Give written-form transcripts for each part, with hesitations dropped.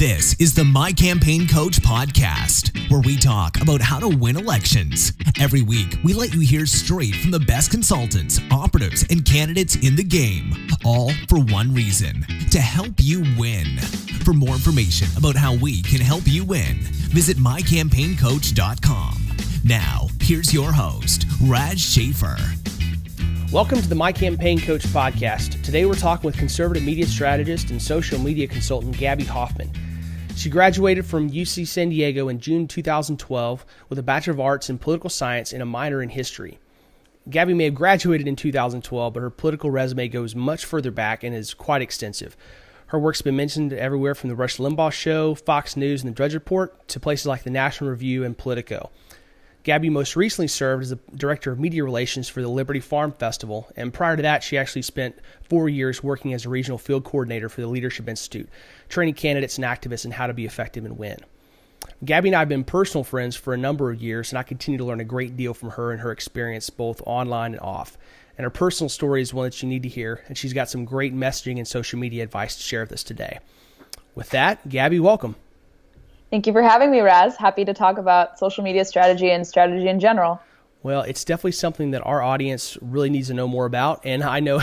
This is the My Campaign Coach podcast, where we talk about how to win elections. Every week, we let you hear straight from the best consultants, operatives, and candidates in the game, all for one reason, to help you win. For more information about how we can help you win, visit mycampaigncoach.com. Now, here's your host, Raj Schaefer. Welcome to the My Campaign Coach podcast. Today we're talking with conservative media strategist and social media consultant Gabby Hoffman. She graduated from UC San Diego in June 2012 with a Bachelor of Arts in Political Science and a minor in History. Gabby may have graduated in 2012, but her political resume goes much further back and is quite extensive. Her work's been mentioned everywhere from the Rush Limbaugh Show, Fox News, and the Drudge Report to places like the National Review and Politico. Gabby most recently served as the Director of Media Relations for the Liberty Farm Festival, and prior to that, she actually spent 4 years working as a regional field coordinator for the Leadership Institute, training candidates and activists in how to be effective and win. Gabby and I have been personal friends for a number of years, and I continue to learn a great deal from her and her experience both online and off. And her personal story is one that you need to hear, and she's got some great messaging and social media advice to share with us today. With that, Gabby, welcome. Thank you for having me, Raz. Happy to talk about social media strategy and strategy in general. Well, it's definitely something that our audience really needs to know more about. And I know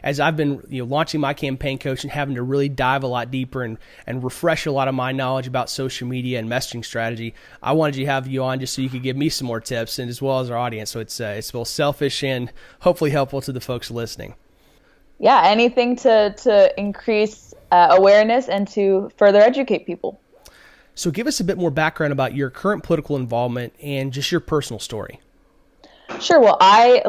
as I've been launching My Campaign Coach and having to really dive a lot deeper and refresh a lot of my knowledge about social media and messaging strategy, I wanted to have you on just so you could give me some more tips, and as well as our audience. So it's both selfish and hopefully helpful to the folks listening. Yeah, anything to increase awareness and to further educate people. So give us a bit more background about your current political involvement and just your personal story. Sure. Well, I,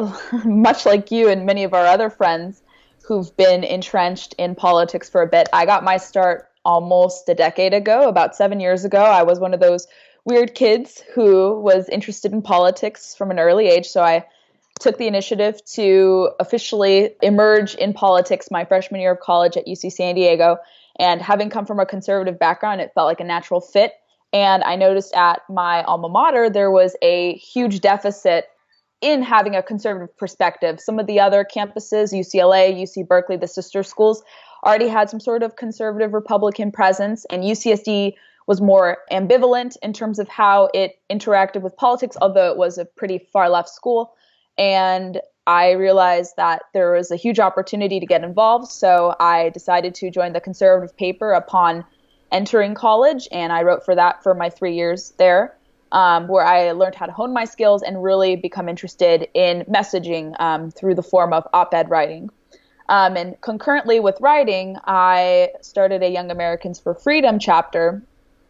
much like you and many of our other friends who've been entrenched in politics for a bit, I got my start almost a decade ago, about 7 years ago. I was one of those weird kids who was interested in politics from an early age. So I took the initiative to officially emerge in politics my freshman year of college at UC San Diego. And having come from a conservative background, it felt like a natural fit. And I noticed at my alma mater, there was a huge deficit in having a conservative perspective. Some of the other campuses, UCLA, UC Berkeley, the sister schools, already had some sort of conservative Republican presence. And UCSD was more ambivalent in terms of how it interacted with politics, although it was a pretty far left school. And I realized that there was a huge opportunity to get involved, so I decided to join the conservative paper upon entering college, and I wrote for that for my 3 years there, where I learned how to hone my skills and really become interested in messaging through the form of op-ed writing. And concurrently with writing, I started a Young Americans for Freedom chapter,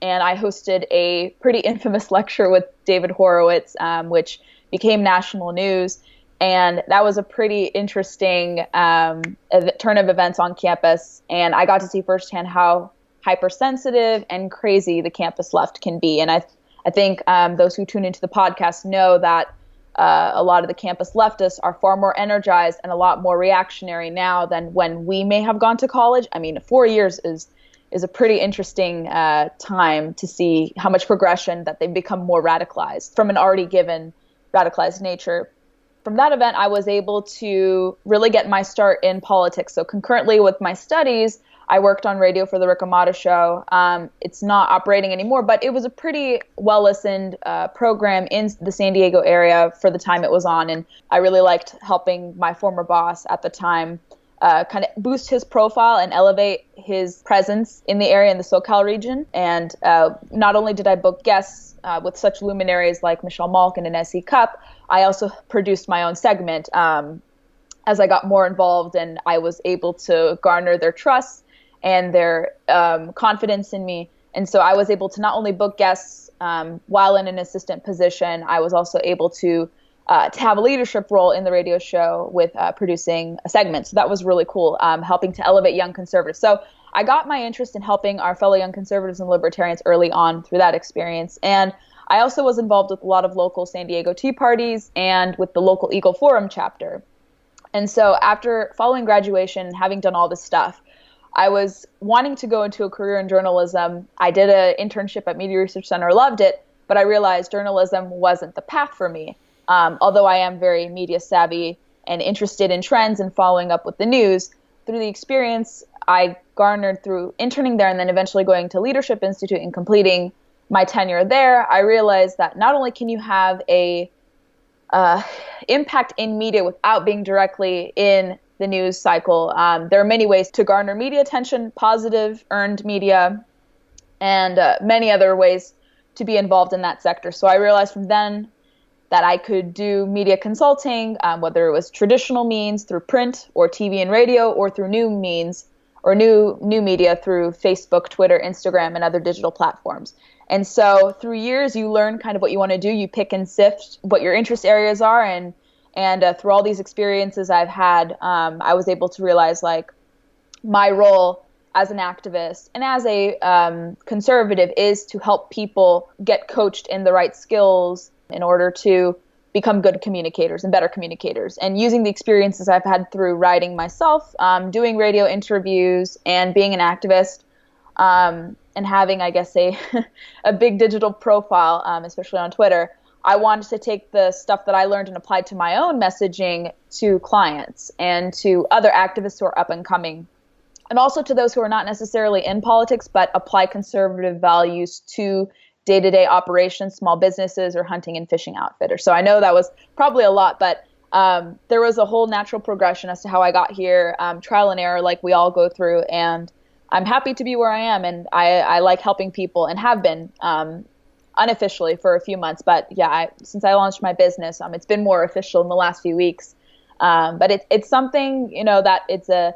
and I hosted a pretty infamous lecture with David Horowitz, which became national news. And that was a pretty interesting turn of events on campus. And I got to see firsthand how hypersensitive and crazy the campus left can be. And I think those who tune into the podcast know that a lot of the campus leftists are far more energized and a lot more reactionary now than when we may have gone to college. I mean, 4 years is a pretty interesting time to see how much progression that they've become more radicalized from an already given radicalized nature. From that event, I was able to really get my start in politics. So concurrently with my studies, I worked on radio for the Rick Amato Show. It's not operating anymore, but it was a pretty well-listened program in the San Diego area for the time it was on. And I really liked helping my former boss at the time kind of boost his profile and elevate his presence in the area in the SoCal region. And not only did I book guests with such luminaries like Michelle Malkin and S.E. Cupp, I also produced my own segment as I got more involved, and I was able to garner their trust and their confidence in me. And so I was able to not only book guests while in an assistant position, I was also able to have a leadership role in the radio show with producing a segment. So that was really cool, helping to elevate young conservatives. So I got my interest in helping our fellow young conservatives and libertarians early on through that experience. And I also was involved with a lot of local San Diego Tea parties and with the local Eagle Forum chapter. And so after following graduation and having done all this stuff, I was wanting to go into a career in journalism. I did an internship at Media Research Center, loved it, but I realized journalism wasn't the path for me. Although I am very media savvy and interested in trends and following up with the news, through the experience, I garnered through interning there and then eventually going to Leadership Institute and completing my tenure there, I realized that not only can you have a impact in media without being directly in the news cycle, there are many ways to garner media attention, positive earned media, and many other ways to be involved in that sector. So I realized from then that I could do media consulting, whether it was traditional means through print or TV and radio, or through new means or new media through Facebook, Twitter, Instagram, and other digital platforms. And so through years, you learn kind of what you want to do. You pick and sift what your interest areas are. And through all these experiences I've had, I was able to realize like my role as an activist and as a conservative is to help people get coached in the right skills in order to become good communicators and better communicators. And using the experiences I've had through writing myself, doing radio interviews, and being an activist, and having, I guess, a big digital profile, especially on Twitter, I wanted to take the stuff that I learned and applied to my own messaging to clients and to other activists who are up and coming, and also to those who are not necessarily in politics but apply conservative values to day-to-day operations, small businesses, or hunting and fishing outfitters. So I know that was probably a lot, but there was a whole natural progression as to how I got here, trial and error like we all go through, and I'm happy to be where I am, and I like helping people and have been unofficially for a few months. But yeah, since I launched my business, it's been more official in the last few weeks. But it's something, that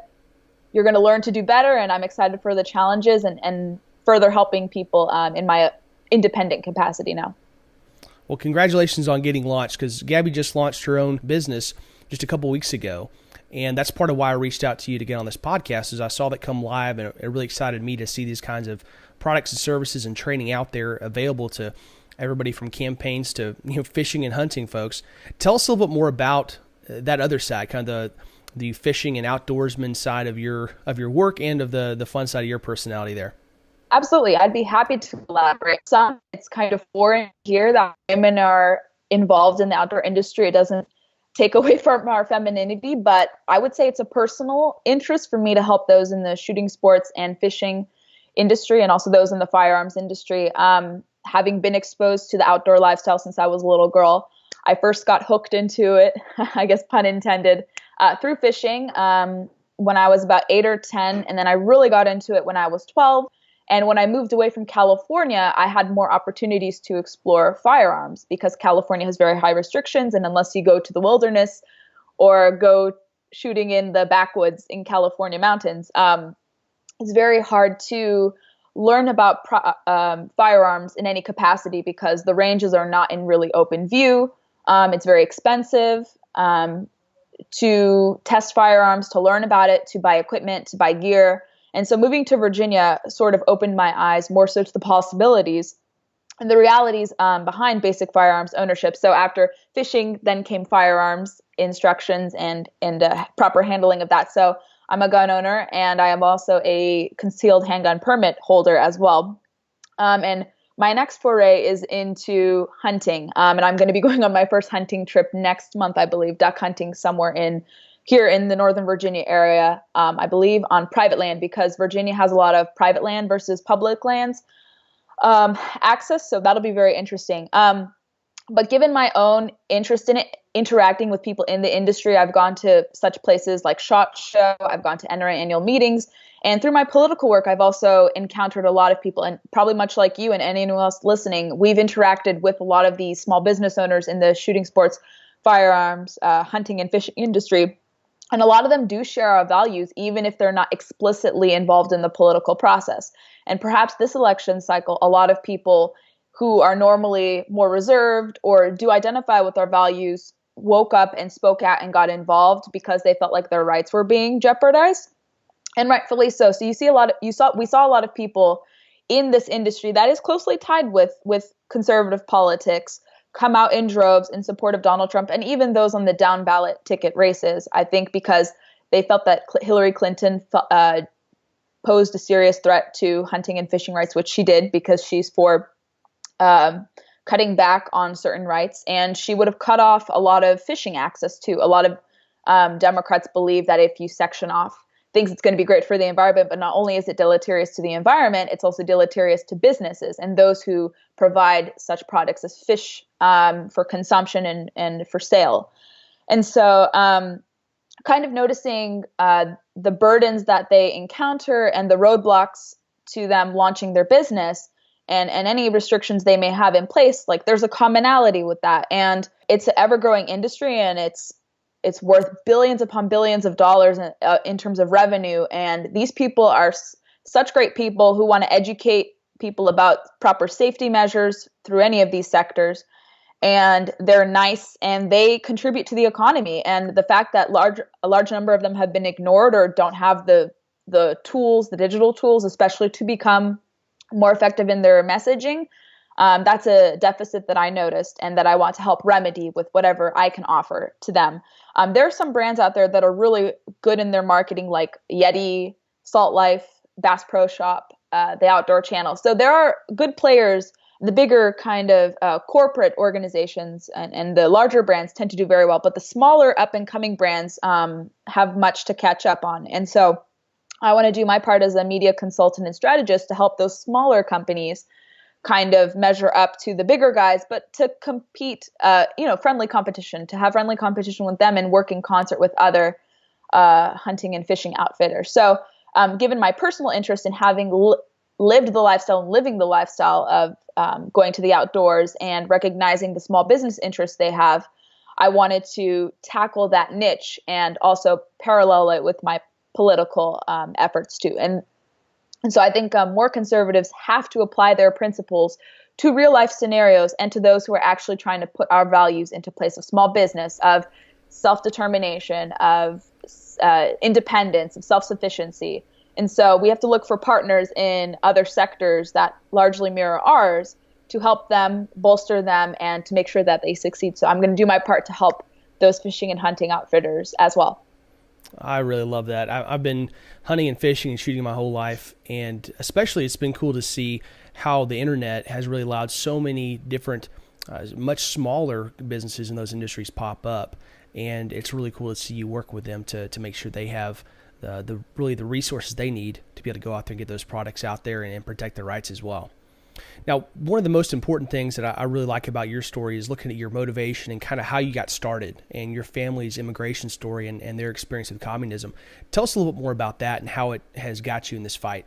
you're going to learn to do better, and I'm excited for the challenges and further helping people in my independent capacity now. Well, congratulations on getting launched, because Gabby just launched her own business just a couple weeks ago. And that's part of why I reached out to you to get on this podcast, is I saw that come live, and it really excited me to see these kinds of products and services and training out there available to everybody from campaigns to fishing and hunting folks. Tell us a little bit more about that other side, kind of the fishing and outdoorsman side of your work and of the fun side of your personality there. Absolutely. I'd be happy to elaborate. It's kind of foreign here that women are involved in the outdoor industry. It doesn't take away from our femininity, but I would say it's a personal interest for me to help those in the shooting sports and fishing industry, and also those in the firearms industry. Having been exposed to the outdoor lifestyle since I was a little girl, I first got hooked into it, I guess pun intended, through fishing when I was about 8 or 10, and then I really got into it when I was 12. And when I moved away from California, I had more opportunities to explore firearms, because California has very high restrictions. And unless you go to the wilderness or go shooting in the backwoods in California mountains, it's very hard to learn about firearms in any capacity, because the ranges are not in really open view. It's very expensive to test firearms, to learn about it, to buy equipment, to buy gear. And so moving to Virginia sort of opened my eyes more so to the possibilities and the realities behind basic firearms ownership. So after fishing, then came firearms instructions and proper handling of that. So I'm a gun owner, and I am also a concealed handgun permit holder as well. And my next foray is into hunting. And I'm going to be going on my first hunting trip next month, I believe, duck hunting somewhere here in the Northern Virginia area, I believe on private land, because Virginia has a lot of private land versus public lands access. So that'll be very interesting. But given my own interest in it, interacting with people in the industry, I've gone to such places like SHOT Show, I've gone to NRA annual meetings, and through my political work, I've also encountered a lot of people, and probably much like you and anyone else listening, we've interacted with a lot of these small business owners in the shooting sports, firearms, hunting and fishing industry. And a lot of them do share our values, even if they're not explicitly involved in the political process. And perhaps this election cycle, a lot of people who are normally more reserved or do identify with our values woke up and spoke out and got involved because they felt like their rights were being jeopardized, and rightfully so. So we saw a lot of people in this industry that is closely tied with conservative politics come out in droves in support of Donald Trump, and even those on the down ballot ticket races, I think because they felt that Hillary Clinton posed a serious threat to hunting and fishing rights, which she did, because she's for cutting back on certain rights, and she would have cut off a lot of fishing access too. A lot of Democrats believe that if you section off thinks it's going to be great for the environment, but not only is it deleterious to the environment, it's also deleterious to businesses and those who provide such products as fish for consumption and for sale. And so kind of noticing the burdens that they encounter and the roadblocks to them launching their business and any restrictions they may have in place, like there's a commonality with that. And it's an ever-growing industry, and it's worth billions upon billions of dollars in terms of revenue. And these people are such great people who want to educate people about proper safety measures through any of these sectors. And they're nice and they contribute to the economy. And the fact that a large number of them have been ignored or don't have the tools, the digital tools, especially to become more effective in their messaging, that's a deficit that I noticed and that I want to help remedy with whatever I can offer to them. There are some brands out there that are really good in their marketing, like Yeti, Salt Life, Bass Pro Shop, the Outdoor Channel. So there are good players. The bigger kind of corporate organizations and the larger brands tend to do very well, but the smaller up and coming brands have much to catch up on. And so I want to do my part as a media consultant and strategist to help those smaller companies kind of measure up to the bigger guys, but to compete, friendly competition, to have friendly competition with them and work in concert with other hunting and fishing outfitters. So given my personal interest in having lived the lifestyle and living the lifestyle of going to the outdoors and recognizing the small business interests they have, I wanted to tackle that niche and also parallel it with my political efforts too. And so I think more conservatives have to apply their principles to real life scenarios and to those who are actually trying to put our values into place of small business, of self-determination, of independence, of self-sufficiency. And so we have to look for partners in other sectors that largely mirror ours to help them, bolster them, and to make sure that they succeed. So I'm going to do my part to help those fishing and hunting outfitters as well. I really love that. I've been hunting and fishing and shooting my whole life, and especially it's been cool to see how the internet has really allowed so many different, much smaller businesses in those industries pop up, and it's really cool to see you work with them to make sure they have the resources they need to be able to go out there and get those products out there and protect their rights as well. Now, one of the most important things that I really like about your story is looking at your motivation and kind of how you got started and your family's immigration story and their experience with communism. Tell us a little bit more about that and how it has got you in this fight.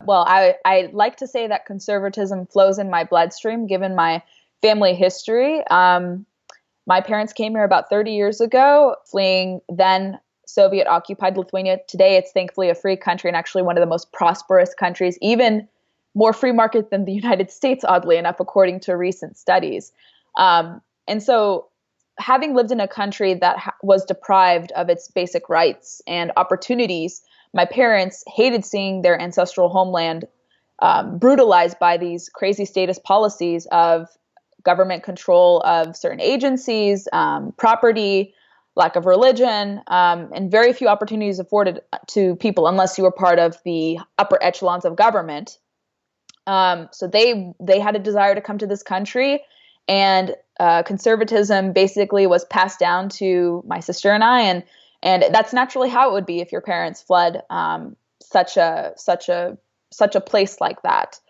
Well, I like to say that conservatism flows in my bloodstream, given my family history. My parents came here about 30 years ago, fleeing then Soviet-occupied Lithuania. Today, it's thankfully a free country and actually one of the most prosperous countries, even more free market than the United States, oddly enough, according to recent studies. And so having lived in a country that was deprived of its basic rights and opportunities, my parents hated seeing their ancestral homeland brutalized by these crazy statist policies of government control of certain agencies, property, lack of religion, and very few opportunities afforded to people unless you were part of the upper echelons of government. So they had a desire to come to this country, and conservatism basically was passed down to my sister and I, and that's naturally how it would be if your parents fled such a place like that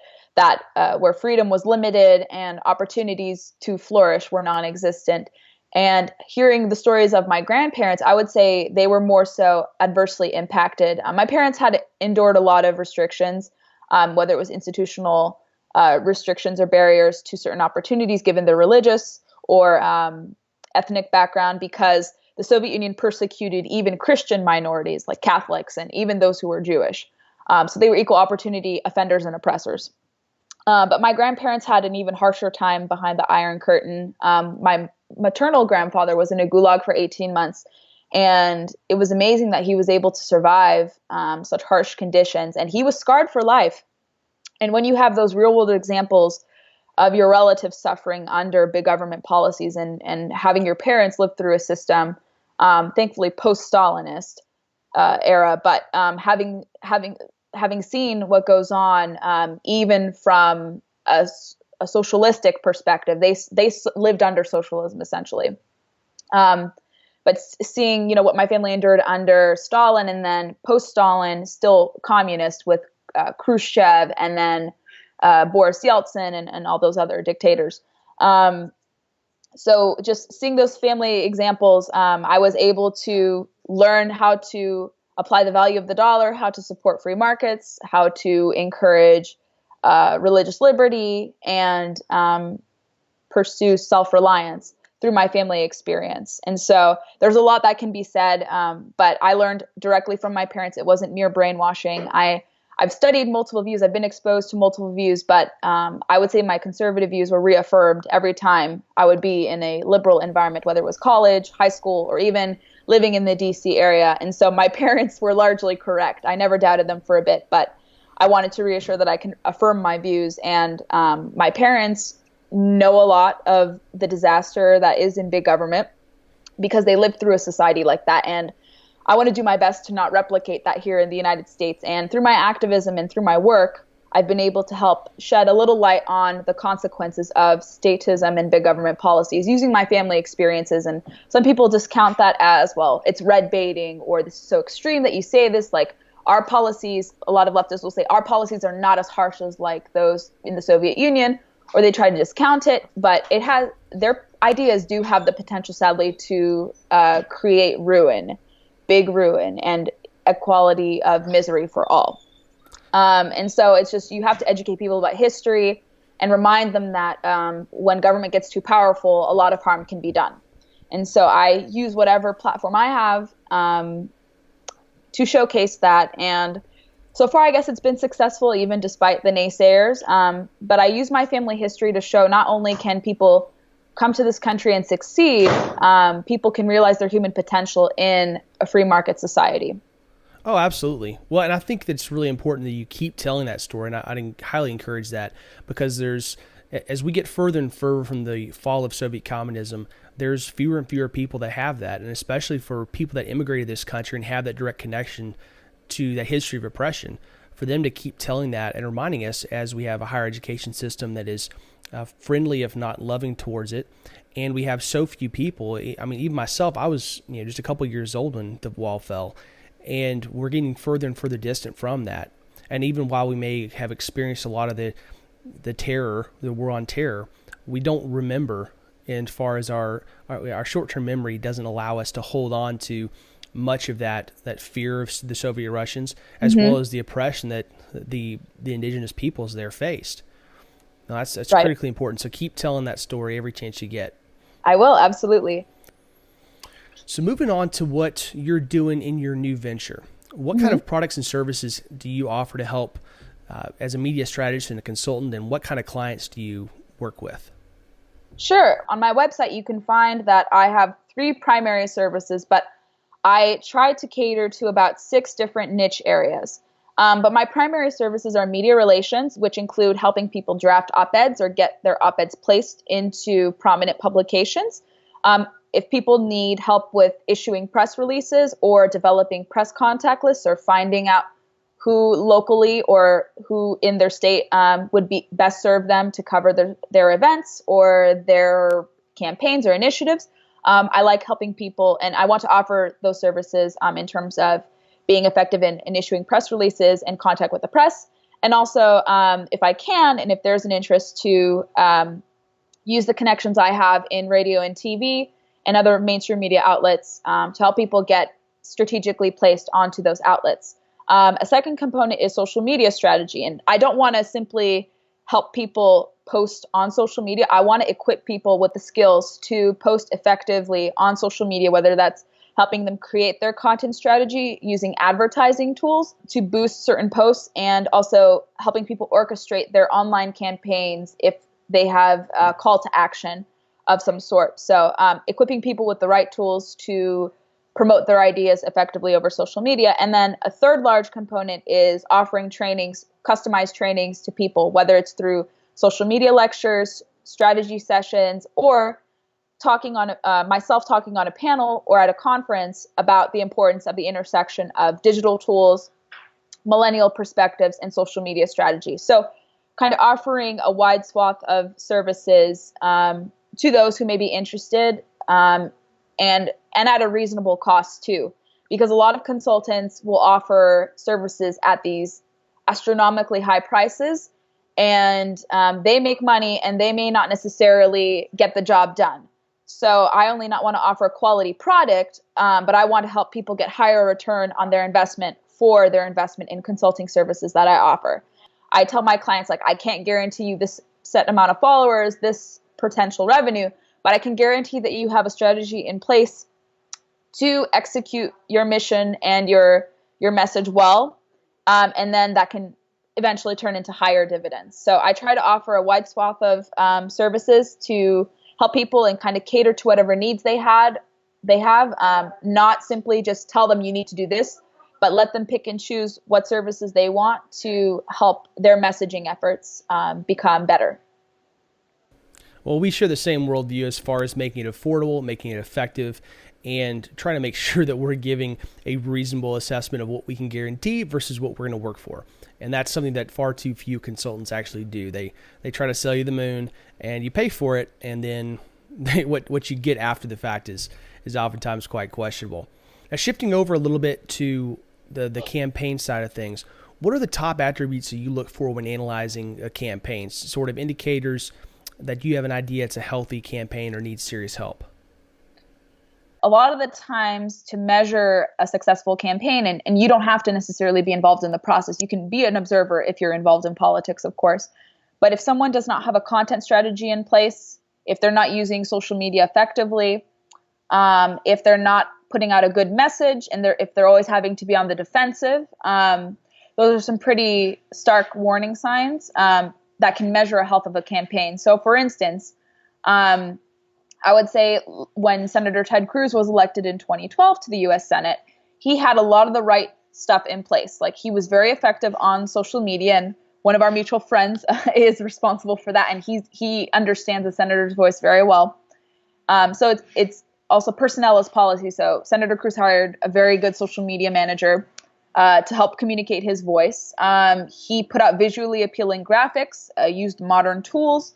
where freedom was limited and opportunities to flourish were non-existent. And hearing the stories of my grandparents, I would say they were more so adversely impacted. My parents had endured a lot of restrictions, whether it was institutional restrictions or barriers to certain opportunities given their religious or ethnic background, because the Soviet Union persecuted even Christian minorities like Catholics and even those who were Jewish. So they were equal opportunity offenders and oppressors. But my grandparents had an even harsher time behind the Iron Curtain. My maternal grandfather was in a gulag for 18 months. And it was amazing that he was able to survive such harsh conditions. And he was scarred for life. And when you have those real world examples of your relatives suffering under big government policies and having your parents live through a system, thankfully post-Stalinist era, but having seen what goes on, even from a socialistic perspective, they lived under socialism essentially. But seeing, what my family endured under Stalin, and then post-Stalin, still communist with Khrushchev, and then Boris Yeltsin, and all those other dictators. So just seeing those family examples, I was able to learn how to apply the value of the dollar, how to support free markets, how to encourage religious liberty, and pursue self-reliance through my family experience. And so there's a lot that can be said, but I learned directly from my parents. It wasn't mere brainwashing. I've studied multiple views. I've been exposed to multiple views, but I would say my conservative views were reaffirmed every time I would be in a liberal environment, whether it was college, high school, or even living in the DC area. And so my parents were largely correct. I never doubted them for a bit, but I wanted to reassure that I can affirm my views. And my parents know a lot of the disaster that is in big government because they lived through a society like that. And I want to do my best to not replicate that here in the United States. And through my activism and through my work, I've been able to help shed a little light on the consequences of statism and big government policies using my family experiences. And some people discount that as, well, it's red baiting, or this is so extreme that you say this. Like, our policies, a lot of leftists will say our policies are not as harsh as like those in the Soviet Union, or they try to discount it. But their ideas do have the potential, sadly, to create ruin. Big ruin and equality of misery for all. And so it's just, you have to educate people about history and remind them that when government gets too powerful, a lot of harm can be done. And so I use whatever platform I have to showcase that. And so far, I guess it's been successful, even despite the naysayers. But I use my family history to show not only can people come to this country and succeed, people can realize their human potential in a free market society. Oh, absolutely. Well, and I think that it's really important that you keep telling that story, and I'd highly encourage that, because as we get further and further from the fall of Soviet communism, there's fewer and fewer people that have that, and especially for people that immigrated to this country and have that direct connection to that history of oppression, for them to keep telling that and reminding us as we have a higher education system that is friendly, if not loving towards it. And we have so few people. I mean, even myself, I was just a couple of years old when the wall fell, and we're getting further and further distant from that. And even while we may have experienced a lot of the terror, the war on terror, we don't remember. And as far as our short-term memory doesn't allow us to hold on to much of that fear of the Soviet Russians, as well as the oppression that the indigenous peoples there faced. No, that's right. Critically important. So keep telling that story every chance you get. I will, absolutely. So moving on to what you're doing in your new venture, what kind of products and services do you offer to help as a media strategist and a consultant, and what kind of clients do you work with? Sure. On my website, you can find that I have 3 primary services, but I try to cater to about 6 different niche areas. But my primary services are media relations, which include helping people draft op-eds or get their op-eds placed into prominent publications. If people need help with issuing press releases or developing press contact lists, or finding out who locally or who in their state would be best serve them to cover their events or their campaigns or initiatives, I like helping people, and I want to offer those services in terms of being effective in issuing press releases and contact with the press. And also, if I can, and if there's an interest, to use the connections I have in radio and TV and other mainstream media outlets to help people get strategically placed onto those outlets. A second component is social media strategy. And I don't want to simply help people post on social media. I want to equip people with the skills to post effectively on social media, whether that's helping them create their content strategy using advertising tools to boost certain posts, and also helping people orchestrate their online campaigns if they have a call to action of some sort. So equipping people with the right tools to promote their ideas effectively over social media. And then a third large component is offering trainings, customized trainings to people, whether it's through social media lectures, strategy sessions, or talking on a panel or at a conference about the importance of the intersection of digital tools, millennial perspectives, and social media strategy. So kind of offering a wide swath of services to those who may be interested and at a reasonable cost too, because a lot of consultants will offer services at these astronomically high prices, and they make money and they may not necessarily get the job done. So I only not want to offer a quality product, but I want to help people get higher return on their investment for their investment in consulting services that I offer. I tell my clients, like, I can't guarantee you this set amount of followers, this potential revenue, but I can guarantee that you have a strategy in place to execute your mission and your message well, and then that can eventually turn into higher dividends. So I try to offer a wide swath of services to help people and kind of cater to whatever needs they have, not simply just tell them you need to do this, but let them pick and choose what services they want to help their messaging efforts become better. Well, we share the same worldview as far as making it affordable, making it effective, and trying to make sure that we're giving a reasonable assessment of what we can guarantee versus what we're going to work for. And that's something that far too few consultants actually do. They try to sell you the moon, and you pay for it, and then what you get after the fact is oftentimes quite questionable. Now, shifting over a little bit to the campaign side of things, what are the top attributes that you look for when analyzing a campaign, sort of indicators that you have an idea it's a healthy campaign or needs serious help? A lot of the times to measure a successful campaign, and you don't have to necessarily be involved in the process. You can be an observer if you're involved in politics, of course. But if someone does not have a content strategy in place, if they're not using social media effectively, if they're not putting out a good message, and if they're always having to be on the defensive, those are some pretty stark warning signs that can measure a health of a campaign. So for instance, I would say when Senator Ted Cruz was elected in 2012 to the U.S. Senate, he had a lot of the right stuff in place. Like, he was very effective on social media, and one of our mutual friends is responsible for that, and he understands the senator's voice very well. So it's also personnel is policy. So Senator Cruz hired a very good social media manager to help communicate his voice. He put out visually appealing graphics, used modern tools,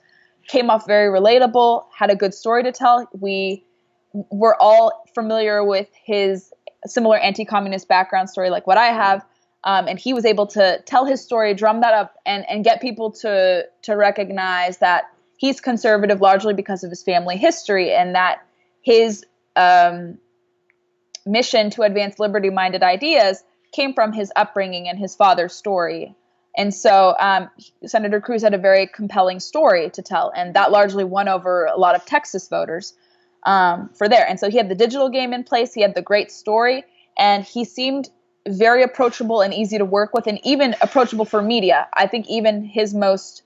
came off very relatable, had a good story to tell. We were all familiar with his similar anti-communist background story like what I have, and he was able to tell his story, drum that up, and get people to recognize that he's conservative largely because of his family history, and that his mission to advance liberty-minded ideas came from his upbringing and his father's story. And so Senator Cruz had a very compelling story to tell, and that largely won over a lot of Texas voters for there. And so he had the digital game in place, he had the great story, and he seemed very approachable and easy to work with, and even approachable for media. I think even his most,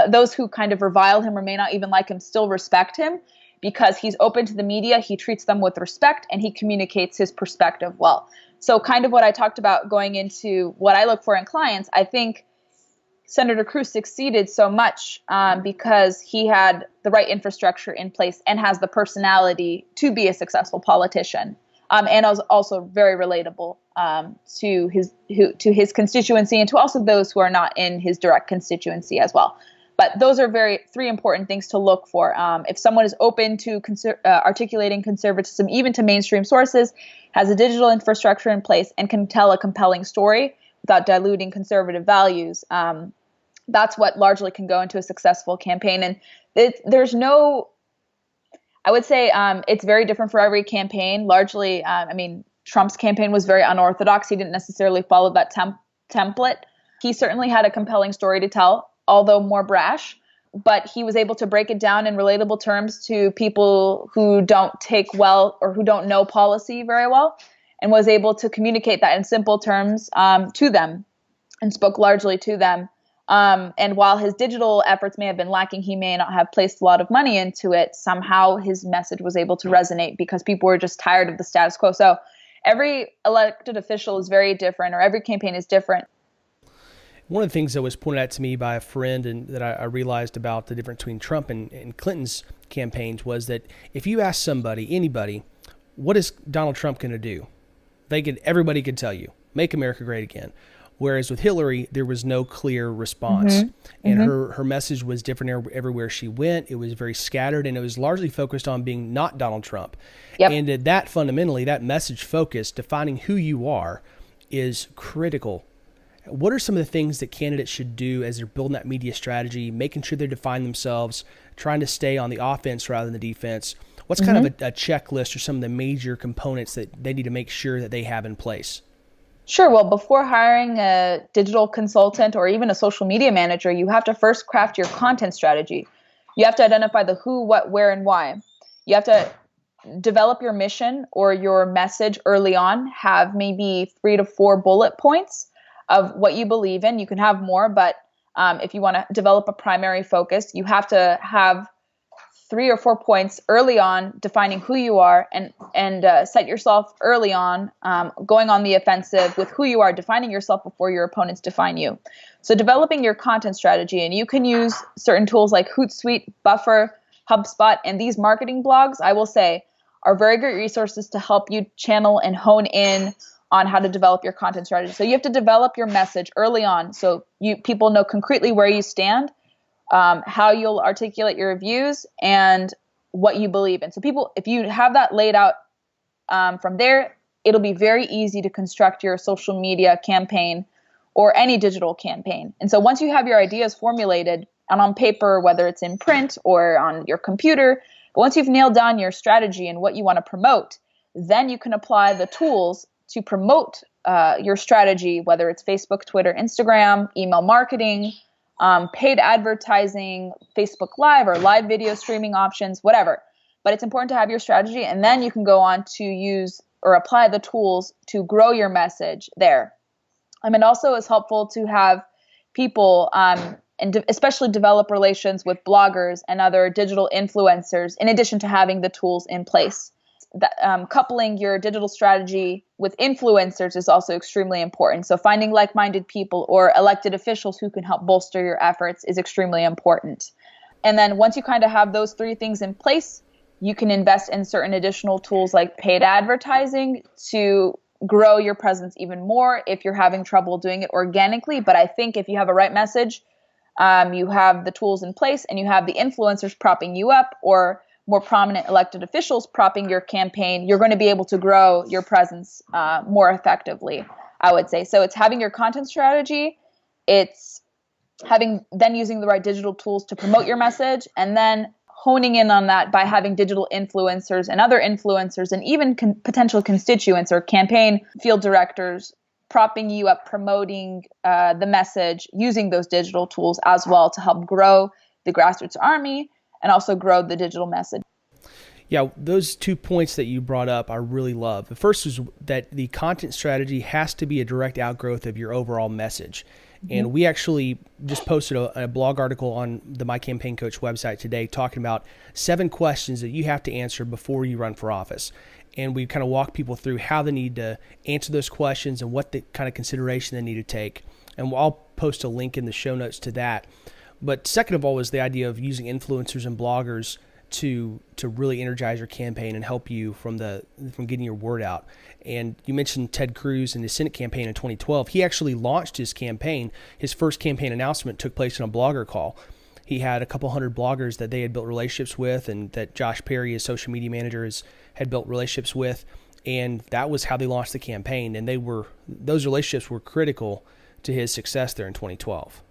those who kind of revile him or may not even like him still respect him, because he's open to the media, he treats them with respect, and he communicates his perspective well. So kind of what I talked about going into what I look for in clients, I think Senator Cruz succeeded so much because he had the right infrastructure in place and has the personality to be a successful politician, and was also very relatable to his constituency and to also those who are not in his direct constituency as well. But those are three important things to look for. If someone is open to articulating conservatism, even to mainstream sources, has a digital infrastructure in place, and can tell a compelling story without diluting conservative values, that's what largely can go into a successful campaign. And there's no, I would say it's very different for every campaign. Largely, Trump's campaign was very unorthodox. He didn't necessarily follow that template. He certainly had a compelling story to tell, although more brash, but he was able to break it down in relatable terms to people who don't take well or who don't know policy very well, and was able to communicate that in simple terms to them, and spoke largely to them. And while his digital efforts may have been lacking, he may not have placed a lot of money into it, somehow his message was able to resonate because people were just tired of the status quo. So every elected official is very different, or every campaign is different. One of the things that was pointed out to me by a friend, and that I realized about the difference between Trump and Clinton's campaigns, was that if you ask anybody, what is Donald Trump going to do? Everybody could tell you, make America great again. Whereas with Hillary, there was no clear response. And her message was different everywhere she went. It was very scattered, and it was largely focused on being not Donald Trump. And that fundamentally, that message focus, defining who you are, is critical. What are some of the things that candidates should do as they're building that media strategy, making sure they define themselves, trying to stay on the offense rather than the defense? What's kind of a checklist or some of the major components that they need to make sure that they have in place? Sure. Well, before hiring a digital consultant or even a social media manager, you have to first craft your content strategy. You have to identify the who, what, where, and why. You have to develop your mission or your message early on, have maybe 3 to 4 bullet points of what you believe in. You can have more, but if you want to develop a primary focus, you have to have 3 or 4 points early on defining who you are and set yourself early on going on the offensive with who you are, defining yourself before your opponents define you. So developing your content strategy, and you can use certain tools like Hootsuite, Buffer, HubSpot, and these marketing blogs, I will say, are very great resources to help you channel and hone in on how to develop your content strategy. So you have to develop your message early on so people know concretely where you stand, how you'll articulate your views, and what you believe in. So if you have that laid out from there, it'll be very easy to construct your social media campaign or any digital campaign. And so once you have your ideas formulated and on paper, whether it's in print or on your computer, but once you've nailed down your strategy and what you want to promote, then you can apply the tools to promote your strategy, whether it's Facebook, Twitter, Instagram, email marketing, paid advertising, Facebook Live or live video streaming options, whatever. But it's important to have your strategy, and then you can go on to use or apply the tools to grow your message there. And also it's helpful to have people and especially develop relations with bloggers and other digital influencers in addition to having the tools in place. Coupling your digital strategy with influencers is also extremely important. So finding like-minded people or elected officials who can help bolster your efforts is extremely important. And then once you kind of have those 3 things in place, you can invest in certain additional tools like paid advertising to grow your presence even more if you're having trouble doing it organically. But I think if you have a right message, you have the tools in place and you have the influencers propping you up or more prominent elected officials propping your campaign, you're going to be able to grow your presence more effectively, I would say. So it's having your content strategy, it's then using the right digital tools to promote your message, and then honing in on that by having digital influencers and other influencers and even potential constituents or campaign field directors propping you up, promoting the message, using those digital tools as well to help grow the grassroots army and also grow the digital message. Yeah, those 2 points that you brought up, I really love. The first is that the content strategy has to be a direct outgrowth of your overall message. And we actually just posted a blog article on the My Campaign Coach website today talking about 7 questions that you have to answer before you run for office. And we kind of walk people through how they need to answer those questions and what the kind of consideration they need to take. And I'll post a link in the show notes to that. But second of all is the idea of using influencers and bloggers to really energize your campaign and help you from getting your word out. And you mentioned Ted Cruz and his Senate campaign in 2012. He actually launched his campaign. His first campaign announcement took place on a blogger call. He had a couple hundred bloggers that they had built relationships with and that Josh Perry, his social media manager, had built relationships with. And that was how they launched the campaign. And those relationships were critical to his success there in 2012.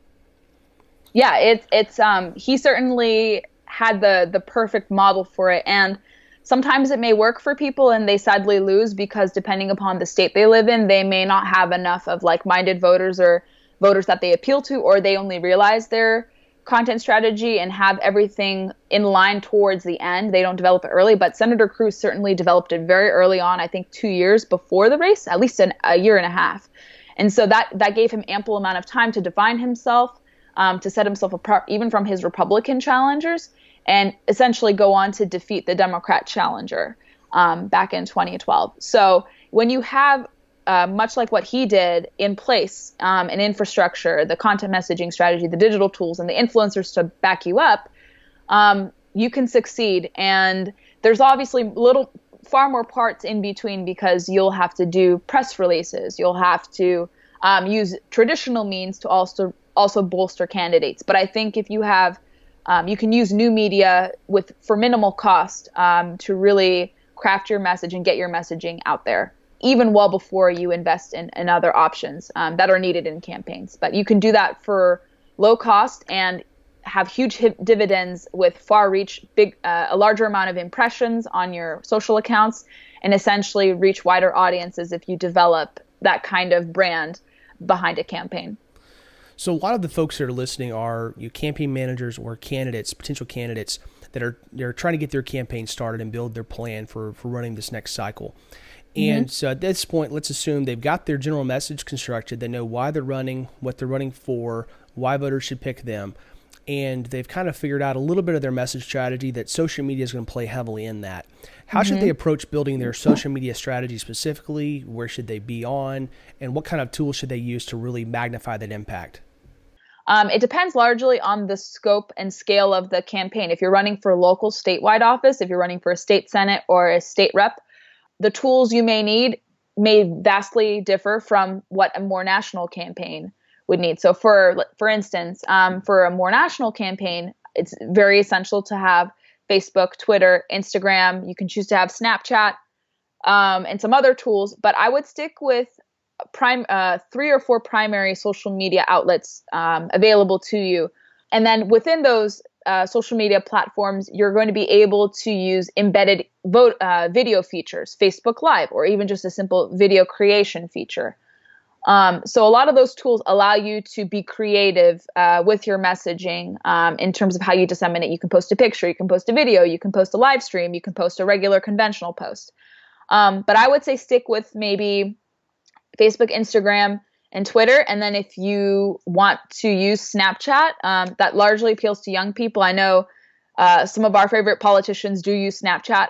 Yeah, it's he certainly had the perfect model for it. And sometimes it may work for people and they sadly lose because depending upon the state they live in, they may not have enough of like-minded voters or voters that they appeal to, or they only realize their content strategy and have everything in line towards the end. They don't develop it early, but Senator Cruz certainly developed it very early on, I think 2 years before the race, at least a year and a half. And so that gave him ample amount of time to define himself, to set himself apart even from his Republican challengers, and essentially go on to defeat the Democrat challenger back in 2012. So when you have much like what he did in place, an infrastructure, the content messaging strategy, the digital tools, and the influencers to back you up, you can succeed. And there's obviously far more parts in between because you'll have to do press releases. You'll have to use traditional means to also bolster candidates. But I think if you have, you can use new media for minimal cost to really craft your message and get your messaging out there, even well before you invest in other options that are needed in campaigns. But you can do that for low cost and have huge dividends with far reach, a larger amount of impressions on your social accounts, and essentially reach wider audiences if you develop that kind of brand behind a campaign. So a lot of the folks that are listening are campaign managers or potential candidates they're trying to get their campaign started and build their plan for running this next cycle. And so at this point, let's assume they've got their general message constructed. They know why they're running, what they're running for, why voters should pick them. And they've kind of figured out a little bit of their message strategy that social media is going to play heavily in that. How should they approach building their social media strategy specifically? Where should they be on? And what kind of tools should they use to really magnify that impact? It depends largely on the scope and scale of the campaign. If you're running for a local statewide office, if you're running for a state senate or a state rep, the tools you may need may vastly differ from what a more national campaign would need. So for instance, for a more national campaign, it's very essential to have Facebook, Twitter, Instagram. You can choose to have Snapchat and some other tools, but I would stick with 3 or 4 primary social media outlets available to you. And then within those social media platforms, you're going to be able to use embedded video features, Facebook Live, or even just a simple video creation feature. So a lot of those tools allow you to be creative with your messaging in terms of how you disseminate. You can post a picture, you can post a video, you can post a live stream, you can post a regular conventional post. But I would say stick with maybe Facebook, Instagram, and Twitter. And then if you want to use Snapchat, that largely appeals to young people. I know some of our favorite politicians do use Snapchat.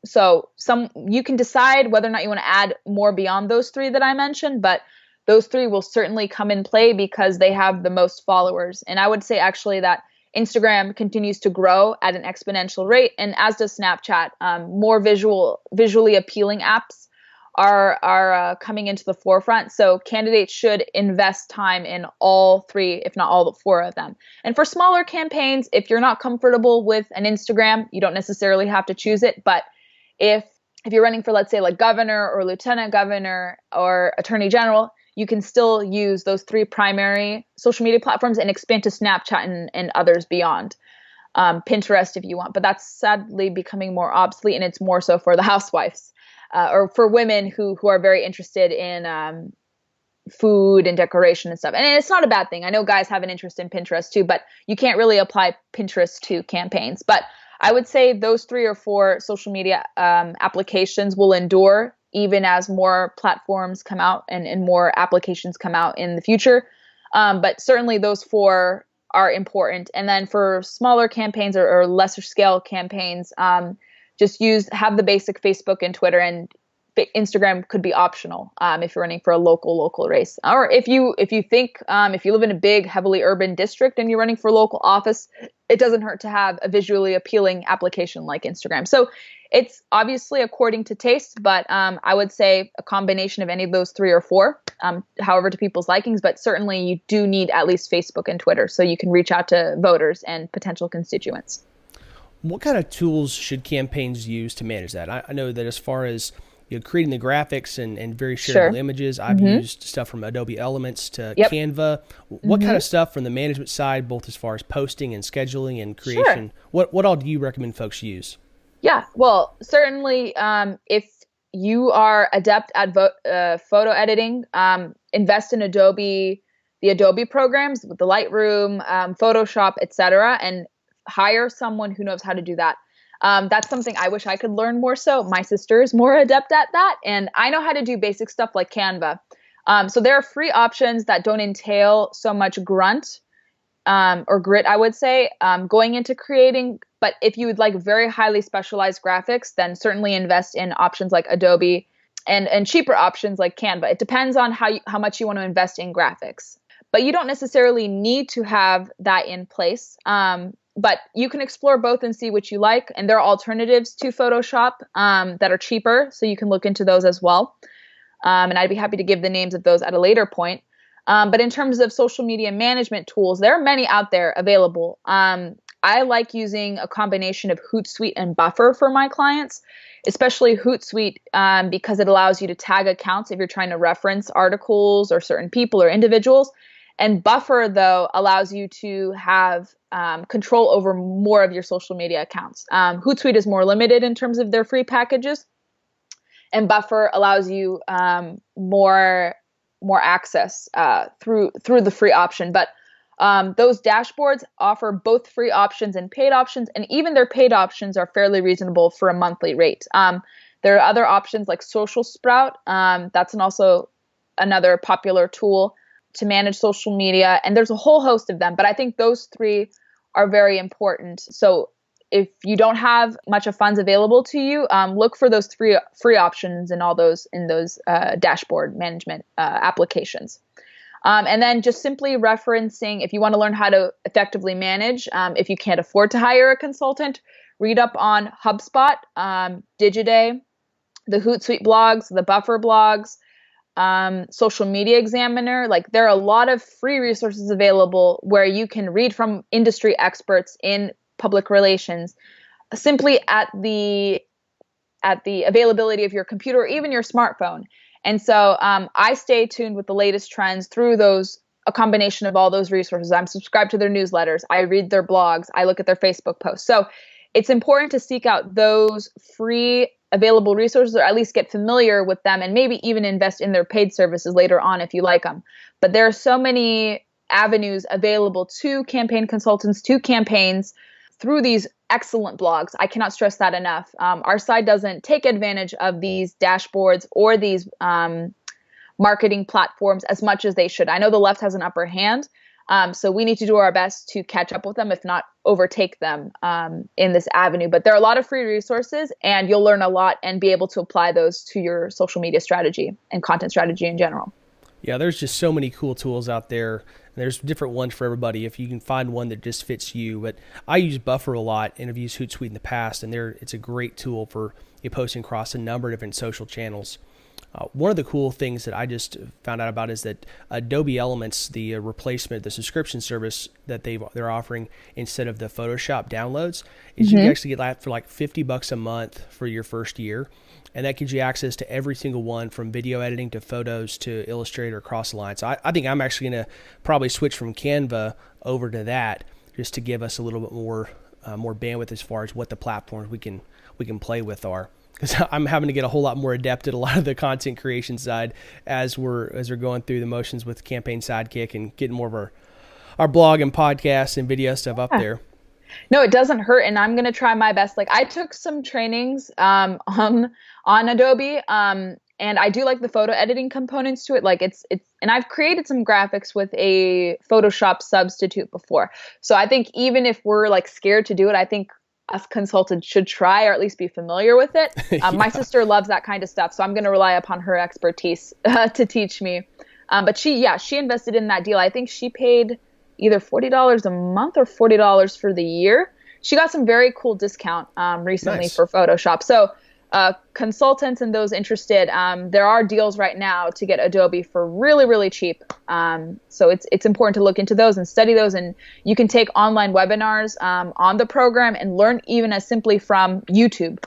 So you can decide whether or not you want to add more beyond those 3 that I mentioned, but those 3 will certainly come in play because they have the most followers. And I would say actually that Instagram continues to grow at an exponential rate, and as does Snapchat. More visually appealing apps are coming into the forefront. So candidates should invest time in all 3, if not all 4 of them. And for smaller campaigns, if you're not comfortable with an Instagram, you don't necessarily have to choose it. But if you're running for, let's say, like governor or lieutenant governor or attorney general, you can still use those 3 primary social media platforms and expand to Snapchat and others beyond. Pinterest if you want, but that's sadly becoming more obsolete, and it's more so for the housewives. Or for women who are very interested in food and decoration and stuff. And it's not a bad thing. I know guys have an interest in Pinterest too, but you can't really apply Pinterest to campaigns. But I would say those 3 or 4 social media applications will endure even as more platforms come out and more applications come out in the future. But certainly those 4 are important. And then for smaller campaigns or lesser scale campaigns, just have the basic Facebook and Twitter, and Instagram could be optional if you're running for a local race. Or if you think if you live in a big, heavily urban district and you're running for local office, it doesn't hurt to have a visually appealing application like Instagram. So it's obviously according to taste, but I would say a combination of any of those 3 or 4, however to people's likings. But certainly you do need at least Facebook and Twitter so you can reach out to voters and potential constituents. What kind of tools should campaigns use to manage that? I know that as far as creating the graphics and very shareable images, I've used stuff from Adobe Elements to Canva. What kind of stuff from the management side, both as far as posting and scheduling and creation? What all do you recommend folks use? Yeah, well, certainly if you are adept at photo editing, invest in the Adobe programs with the Lightroom, Photoshop, etc., and hire someone who knows how to do that. That's something I wish I could learn more so. My sister is more adept at that, and I know how to do basic stuff like Canva. So there are free options that don't entail so much grunt or grit, I would say, going into creating. But if you would like very highly specialized graphics, then certainly invest in options like Adobe and cheaper options like Canva. It depends on how much you want to invest in graphics. But you don't necessarily need to have that in place. But you can explore both and see what you like. And there are alternatives to Photoshop that are cheaper, so you can look into those as well. And I'd be happy to give the names of those at a later point. But in terms of social media management tools, there are many out there available. I like using a combination of Hootsuite and Buffer for my clients, especially Hootsuite, because it allows you to tag accounts if you're trying to reference articles or certain people or individuals. And Buffer, though, allows you to have control over more of your social media accounts. Hootsuite is more limited in terms of their free packages, and Buffer allows you more access through the free option. But those dashboards offer both free options and paid options, and even their paid options are fairly reasonable for a monthly rate. There are other options like Social Sprout. That's also another popular tool to manage social media, and there's a whole host of them. But I think those three are very important. So if you don't have much of funds available to you, look for those three free options in those dashboard management applications. And then just simply referencing, if you want to learn how to effectively manage, if you can't afford to hire a consultant, read up on HubSpot, Digiday, the Hootsuite blogs, the Buffer blogs, Social Media Examiner. Like, there are a lot of free resources available where you can read from industry experts in public relations, simply at the availability of your computer or even your smartphone. And so I stay tuned with the latest trends through a combination of all those resources. I'm subscribed to their newsletters. I read their blogs. I look at their Facebook posts. So it's important to seek out those free available resources, or at least get familiar with them, and maybe even invest in their paid services later on if you like them. But there are so many avenues available to campaign consultants, to campaigns, through these excellent blogs. I cannot stress that enough. Our side doesn't take advantage of these dashboards or these marketing platforms as much as they should. I know the left has an upper hand, so we need to do our best to catch up with them, if not overtake them in this avenue. But there are a lot of free resources, and you'll learn a lot and be able to apply those to your social media strategy and content strategy in general. Yeah, there's just so many cool tools out there. There's different ones for everybody if you can find one that just fits you. But I use Buffer a lot, and I've used Hootsuite in the past, and it's a great tool for you posting across a number of different social channels. One of the cool things that I just found out about is that Adobe Elements, the replacement, the subscription service that they're offering instead of the Photoshop downloads, is you can actually get that for like $50 a month for your first year. And that gives you access to every single one, from video editing to photos to Illustrator across the line. So I think I'm actually going to probably switch from Canva over to that, just to give us a little bit more bandwidth as far as what the platforms we can play with are. Because I'm having to get a whole lot more adept at a lot of the content creation side as we're going through the motions with Campaign Sidekick and getting more of our blog and podcast and video stuff up there. No, it doesn't hurt, and I'm going to try my best. Like, I took some trainings on Adobe, and I do like the photo editing components to it. Like, it's and I've created some graphics with a Photoshop substitute before. So I think even if we're like scared to do it, I think us consultants should try, or at least be familiar with it. My sister loves that kind of stuff, so I'm going to rely upon her expertise to teach me. But she invested in that deal. I think she paid either $40 a month or $40 for the year. She got some very cool discount recently for Photoshop. So consultants and those interested, there are deals right now to get Adobe for really, really cheap. So it's important to look into those and study those. And you can take online webinars on the program and learn even as simply from YouTube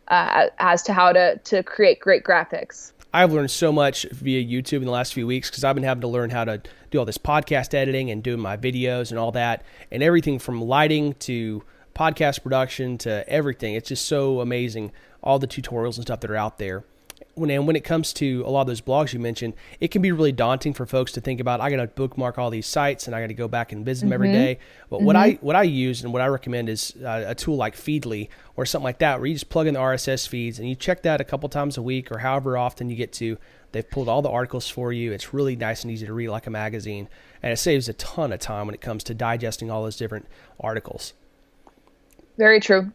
as to how to create great graphics. I've learned so much via YouTube in the last few weeks because I've been having to learn how to do all this podcast editing and doing my videos and all that, and everything from lighting to podcast production to everything. It's just so amazing, all the tutorials and stuff that are out there. When it comes to a lot of those blogs you mentioned, it can be really daunting for folks to think about, I got to bookmark all these sites and I got to go back and visit them every day. But what I use and what I recommend is a tool like Feedly or something like that, where you just plug in the RSS feeds and you check that a couple times a week or however often you get to. They've pulled all the articles for you. It's really nice and easy to read like a magazine. And it saves a ton of time when it comes to digesting all those different articles. Very true.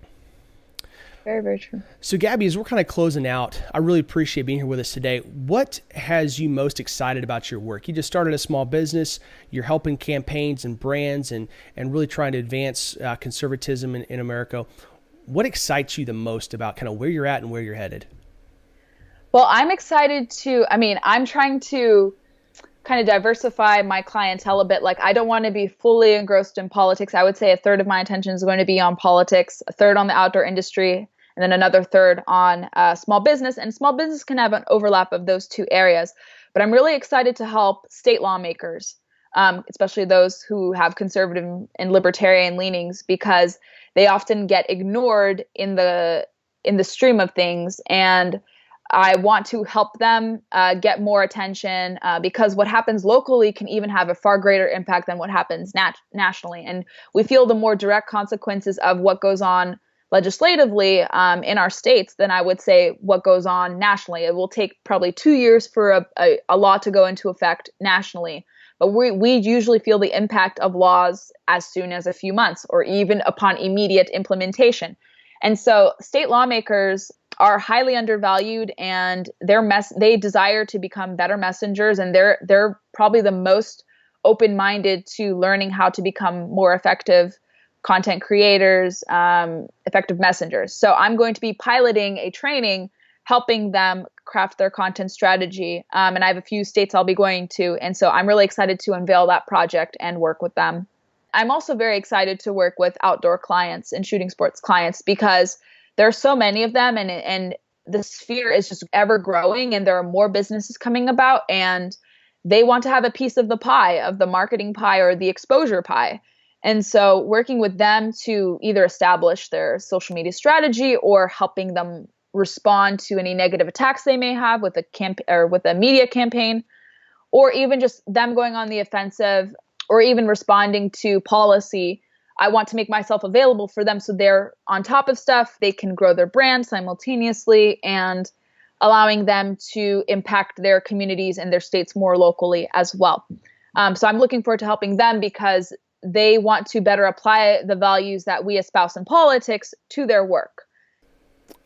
Very, very true. So Gabby, as we're kind of closing out, I really appreciate being here with us today. What has you most excited about your work? You just started a small business. You're helping campaigns and brands and really trying to advance conservatism in America. What excites you the most about kind of where you're at and where you're headed? Well, I'm excited I'm trying to kind of diversify my clientele a bit. Like, I don't want to be fully engrossed in politics. I would say a third of my attention is going to be on politics, a third on the outdoor industry, and then another third on small business. And small business can have an overlap of those two areas. But I'm really excited to help state lawmakers, especially those who have conservative and libertarian leanings, because they often get ignored in the stream of things. And I want to help them get more attention because what happens locally can even have a far greater impact than what happens nationally. And we feel the more direct consequences of what goes on legislatively in our states than I would say what goes on nationally. It will take probably 2 years for a law to go into effect nationally. But we usually feel the impact of laws as soon as a few months or even upon immediate implementation. And so state lawmakers are highly undervalued, and they desire to become better messengers, and they're probably the most open-minded to learning how to become more effective content creators, effective messengers. So I'm going to be piloting a training helping them craft their content strategy. And I have a few states I'll be going to. And so I'm really excited to unveil that project and work with them. I'm also very excited to work with outdoor clients and shooting sports clients because there are so many of them, and the sphere is just ever growing, and there are more businesses coming about, and they want to have a piece of the pie, of the marketing pie or the exposure pie. And so working with them to either establish their social media strategy or helping them respond to any negative attacks they may have with a media campaign, or even just them going on the offensive or even responding to policy. I want to make myself available for them so they're on top of stuff. They can grow their brand simultaneously and allowing them to impact their communities and their states more locally as well. So I'm looking forward to helping them because they want to better apply the values that we espouse in politics to their work.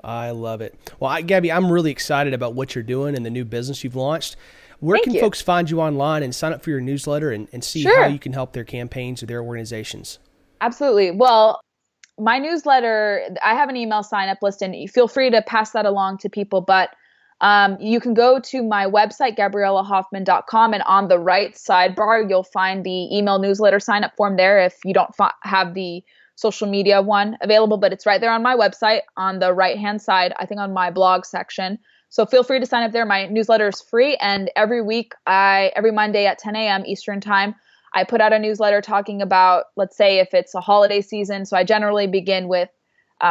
I love it. Well, Gabby, I'm really excited about what you're doing and the new business you've launched. Where can folks find you online and sign up for your newsletter and see how you can help their campaigns or their organizations? Absolutely. Well, my newsletter, I have an email sign-up list, and you feel free to pass that along to people. But you can go to my website, GabriellaHoffman.com, and on the right sidebar, you'll find the email newsletter sign-up form there if you don't have the social media one available. But it's right there on my website on the right-hand side, I think on my blog section. So feel free to sign up there. My newsletter is free, and every Monday at 10 a.m. Eastern Time, I put out a newsletter talking about, let's say, if it's a holiday season. So I generally begin with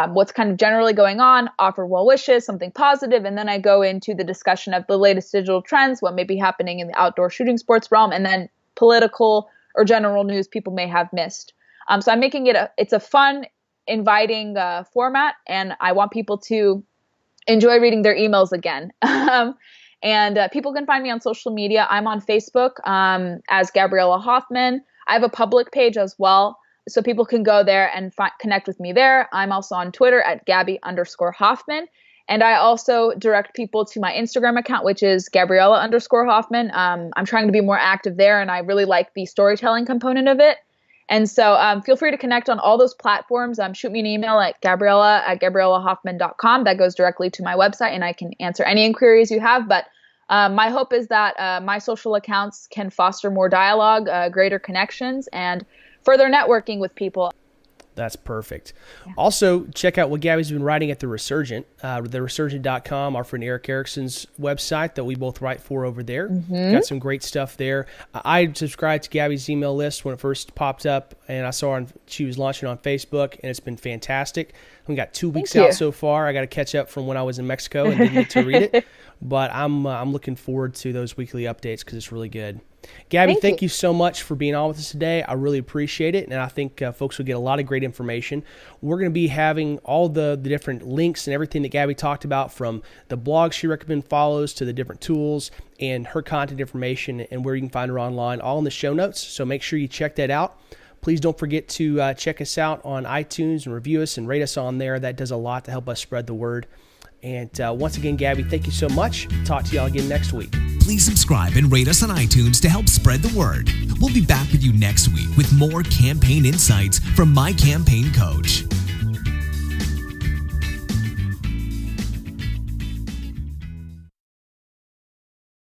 what's kind of generally going on, offer well wishes, something positive, and then I go into the discussion of the latest digital trends, what may be happening in the outdoor shooting sports realm, and then political or general news people may have missed. So I'm making it's a fun, inviting format, and I want people to enjoy reading their emails again. And people can find me on social media. I'm on Facebook as Gabriella Hoffman. I have a public page as well, so people can go there and connect with me there. I'm also on Twitter at Gabby_Hoffman. And I also direct people to my Instagram account, which is Gabriella_Hoffman. I'm trying to be more active there, and I really like the storytelling component of it. And so feel free to connect on all those platforms. Shoot me an email at Gabriellahoffman.com. That goes directly to my website, and I can answer any inquiries you have. But my hope is that my social accounts can foster more dialogue, greater connections, and further networking with people. That's perfect. Yeah. Also, check out what Gabby's been writing at The Resurgent, theresurgent.com, our friend Eric Erickson's website that we both write for over there. Mm-hmm. Got some great stuff there. I subscribed to Gabby's email list when it first popped up, and I saw she was launching on Facebook, and it's been fantastic. We got 2 weeks out so far. I got to catch up from when I was in Mexico and didn't get to read it, but I'm looking forward to those weekly updates because it's really good. Gabby, thank you so much for being on with us today. I really appreciate it, and I think folks will get a lot of great information. We're going to be having all the different links and everything that Gabby talked about, from the blog she recommends follows to the different tools and her content information and where you can find her online, all in the show notes. So make sure you check that out. Please don't forget to check us out on iTunes and review us and rate us on there. That does a lot to help us spread the word. And once again, Gabby, thank you so much. Talk to y'all again next week. Please subscribe and rate us on iTunes to help spread the word. We'll be back with you next week with more campaign insights from My Campaign Coach.